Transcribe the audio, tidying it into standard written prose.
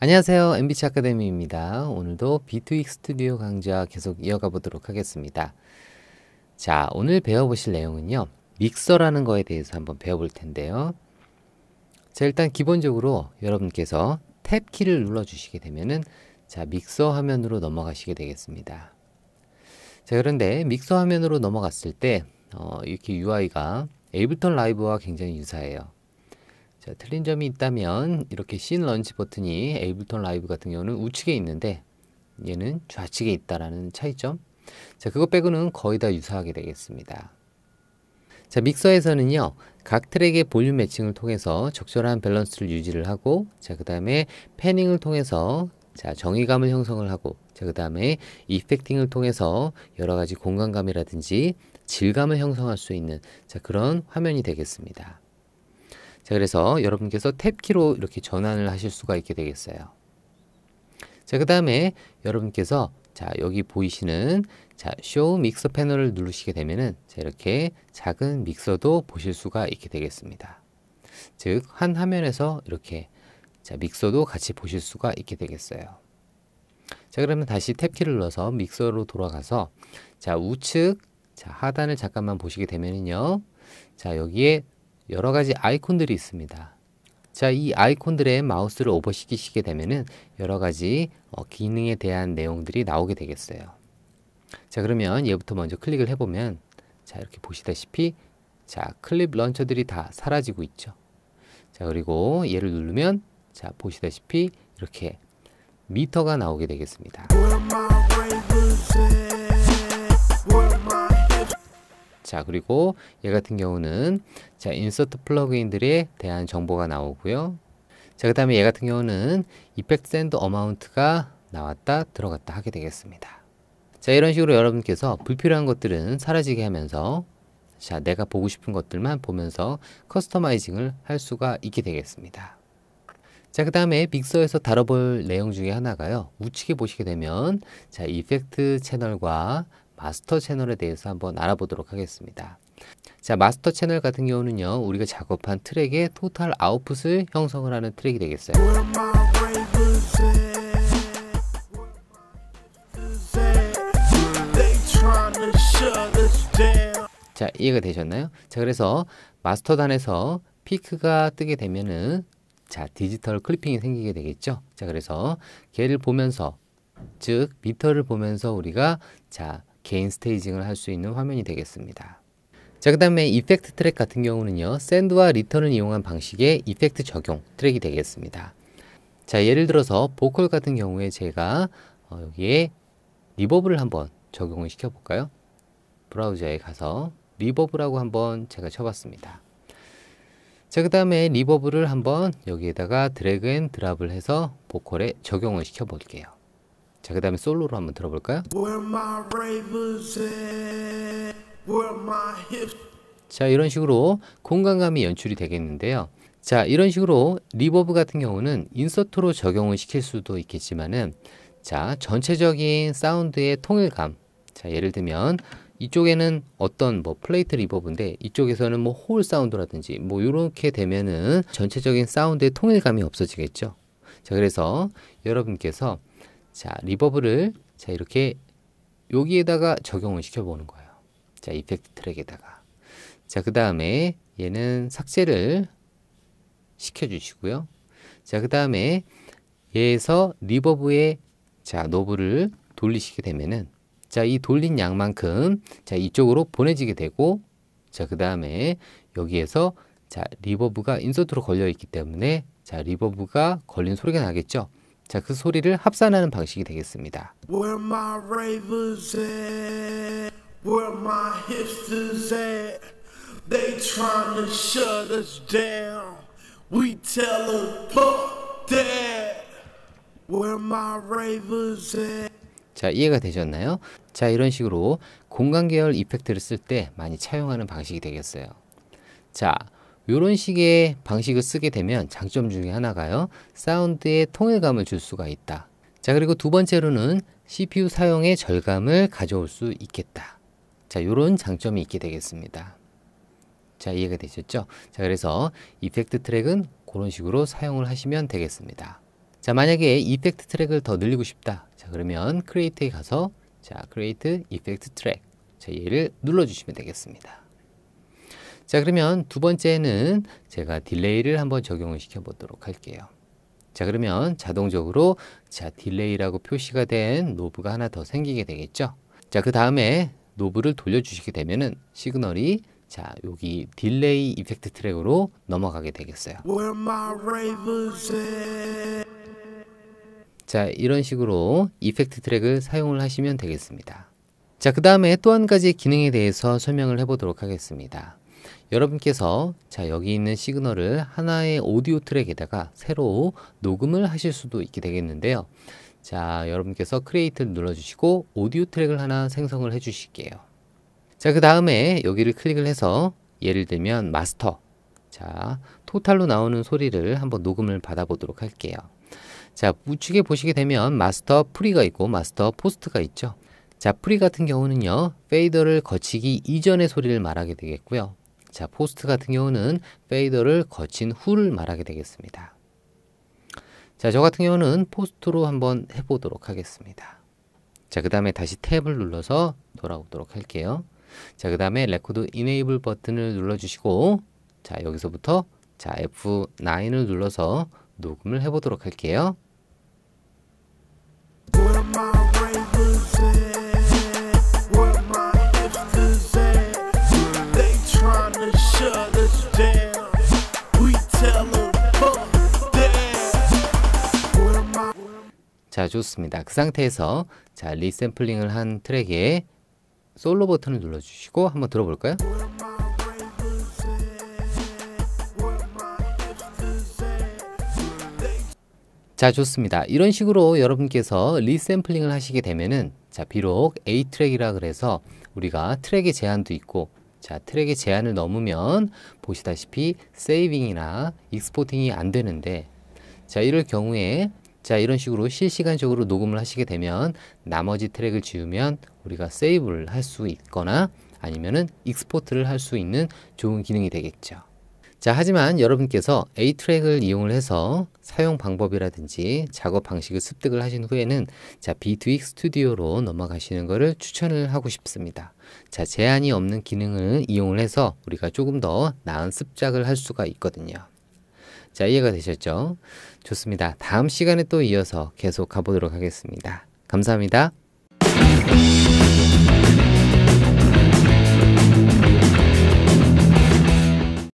안녕하세요. MBC 아카데미입니다. 오늘도 비트윅 스튜디오 강좌 계속 이어가 보도록 하겠습니다. 자, 오늘 배워보실 내용은요. 믹서라는 거에 대해서 한번 배워볼 텐데요. 자, 일단 기본적으로 여러분께서 탭 키를 눌러주시게 되면은 자, 믹서 화면으로 넘어가시게 되겠습니다. 자, 그런데 믹서 화면으로 넘어갔을 때 이렇게 UI가 에이블턴 라이브와 굉장히 유사해요. 자, 틀린 점이 있다면 이렇게 씬 런치 버튼이 에이블턴 라이브 같은 경우는 우측에 있는데 얘는 좌측에 있다라는 차이점. 자, 그거 빼고는 거의 다 유사하게 되겠습니다. 자, 믹서에서는요, 각 트랙의 볼륨 매칭을 통해서 적절한 밸런스를 유지를 하고, 자, 그 다음에 패닝을 통해서 자, 정의감을 형성을 하고, 자, 그 다음에 이펙팅을 통해서 여러 가지 공간감이라든지 질감을 형성할 수 있는 자, 그런 화면이 되겠습니다. 자, 그래서 여러분께서 탭키로 이렇게 전환을 하실 수가 있게 되겠어요. 자, 그 다음에 여러분께서 자, 여기 보이시는 자, 쇼 믹서 패널을 누르시게 되면은 자, 이렇게 작은 믹서도 보실 수가 있게 되겠습니다. 즉, 한 화면에서 이렇게 자, 믹서도 같이 보실 수가 있게 되겠어요. 자, 그러면 다시 탭키를 눌러서 믹서로 돌아가서 자, 우측 자, 하단을 잠깐만 보시게 되면은요. 자, 여기에 여러 가지 아이콘들이 있습니다. 자, 이 아이콘들의 마우스를 오버시키시게 되면은 여러 가지 기능에 대한 내용들이 나오게 되겠어요. 자, 그러면 얘부터 먼저 클릭을 해보면 자, 이렇게 보시다시피 자, 클립 런처들이 다 사라지고 있죠. 자, 그리고 얘를 누르면 자, 보시다시피 이렇게 미터가 나오게 되겠습니다. 자, 그리고 얘 같은 경우는 자, 인서트 플러그인들에 대한 정보가 나오고요. 자, 그 다음에 얘 같은 경우는 이펙트 샌드 어마운트가 나왔다 들어갔다 하게 되겠습니다. 자, 이런 식으로 여러분께서 불필요한 것들은 사라지게 하면서 자, 내가 보고 싶은 것들만 보면서 커스터마이징을 할 수가 있게 되겠습니다. 자, 그 다음에 믹서에서 다뤄볼 내용 중에 하나가요. 우측에 보시게 되면 자, 이펙트 채널과 마스터 채널에 대해서 한번 알아보도록 하겠습니다. 자, 마스터 채널 같은 경우는요, 우리가 작업한 트랙의 토탈 아웃풋을 형성을 하는 트랙이 되겠어요. 자, 이해가 되셨나요? 자, 그래서 마스터단에서 피크가 뜨게 되면은 자, 디지털 클리핑이 생기게 되겠죠. 자, 그래서 걔를 보면서 즉 미터를 보면서 우리가 자, 개인 스테이징을 할 수 있는 화면이 되겠습니다. 자, 그 다음에 이펙트 트랙 같은 경우는요, 샌드와 리턴을 이용한 방식의 이펙트 적용 트랙이 되겠습니다. 자, 예를 들어서 보컬 같은 경우에 제가 여기에 리버브를 한번 적용을 시켜 볼까요? 브라우저에 가서 리버브라고 한번 제가 쳐봤습니다. 자, 그 다음에 리버브를 한번 여기에다가 드래그 앤 드랍을 해서 보컬에 적용을 시켜 볼게요. 자, 그 다음에 솔로로 한번 들어볼까요? 자, 이런 식으로 공간감이 연출이 되겠는데요. 자, 이런 식으로 리버브 같은 경우는 인서트로 적용을 시킬 수도 있겠지만은 자, 전체적인 사운드의 통일감. 자, 예를 들면 이쪽에는 어떤 뭐 플레이트 리버브인데 이쪽에서는 뭐 홀 사운드라든지 뭐 이렇게 되면은 전체적인 사운드의 통일감이 없어지겠죠. 자, 그래서 여러분께서 자, 리버브를 자, 이렇게 여기에다가 적용을 시켜보는 거예요. 자, 이펙트 트랙에다가. 자, 그 다음에 얘는 삭제를 시켜주시고요. 자, 그 다음에 얘에서 리버브의 자, 노브를 돌리시게 되면은 자, 이 돌린 양만큼 자, 이쪽으로 보내지게 되고 자, 그 다음에 여기에서 자, 리버브가 인서트로 걸려 있기 때문에 자, 리버브가 걸린 소리가 나겠죠. 자, 그 소리를 합산하는 방식이 되겠습니다. Where my ravers at? Where my hipsters at? They trying to shut us down. We tell them fuck that. Where my ravers at? 자, 이해가 되셨나요? 자, 이런 식으로 공간 계열 이펙트를 쓸 때 많이 차용하는 방식이 되겠어요. 자, 이런 식의 방식을 쓰게 되면 장점 중에 하나가요. 사운드에 통일감을 줄 수가 있다. 자, 그리고 두 번째로는 CPU 사용의 절감을 가져올 수 있겠다. 자, 이런 장점이 있게 되겠습니다. 자, 이해가 되셨죠? 자, 그래서 이펙트 트랙은 그런 식으로 사용을 하시면 되겠습니다. 자, 만약에 이펙트 트랙을 더 늘리고 싶다. 자, 그러면 크리에이트에 가서 자, 크리에이트 이펙트 트랙. 자, 얘를 눌러주시면 되겠습니다. 자, 그러면 두 번째는 제가 딜레이를 한번 적용을 시켜 보도록 할게요. 자, 그러면 자동적으로 자, 딜레이라고 표시가 된 노브가 하나 더 생기게 되겠죠. 자, 그 다음에 노브를 돌려주시게 되면은 시그널이 자, 여기 딜레이 이펙트 트랙으로 넘어가게 되겠어요. 자, 이런 식으로 이펙트 트랙을 사용을 하시면 되겠습니다. 자, 그 다음에 또 한 가지 기능에 대해서 설명을 해보도록 하겠습니다. 여러분께서 자, 여기 있는 시그널을 하나의 오디오 트랙에다가 새로 녹음을 하실 수도 있게 되겠는데요. 자, 여러분께서 크리에이트를 눌러주시고 오디오 트랙을 하나 생성을 해 주실게요. 자, 그 다음에 여기를 클릭을 해서 예를 들면 마스터. 자, 토탈로 나오는 소리를 한번 녹음을 받아보도록 할게요. 자, 우측에 보시게 되면 마스터 프리가 있고 마스터 포스트가 있죠. 자, 프리 같은 경우는요, 페이더를 거치기 이전의 소리를 말하게 되겠고요. 자, 포스트 같은 경우는 페이더를 거친 후를 말하게 되겠습니다. 자, 저 같은 경우는 포스트로 한번 해보도록 하겠습니다. 자, 그 다음에 다시 탭을 눌러서 돌아오도록 할게요. 자, 그 다음에 레코드 이네이블 버튼을 눌러주시고 자, 여기서부터 자, F9을 눌러서 녹음을 해보도록 할게요. 자, 좋습니다. 그 상태에서 자, 리샘플링을 한 트랙에 솔로 버튼을 눌러주시고 한번 들어볼까요? 자, 좋습니다. 이런 식으로 여러분께서 리샘플링을 하시게 되면은 자, 비록 A 트랙이라 그래서 우리가 트랙의 제한도 있고 자, 트랙의 제한을 넘으면 보시다시피 세이빙이나 익스포팅이 안 되는데 자, 이럴 경우에 자, 이런 식으로 실시간적으로 녹음을 하시게 되면 나머지 트랙을 지우면 우리가 세이브를 할 수 있거나 아니면은 익스포트를 할 수 있는 좋은 기능이 되겠죠. 자, 하지만 여러분께서 A 트랙을 이용을 해서 사용 방법이라든지 작업 방식을 습득을 하신 후에는 자, B2X 스튜디오로 넘어가시는 것을 추천을 하고 싶습니다. 자, 제한이 없는 기능을 이용을 해서 우리가 조금 더 나은 습작을 할 수가 있거든요. 자, 이해가 되셨죠? 좋습니다. 다음 시간에 또 이어서 계속 가보도록 하겠습니다. 감사합니다.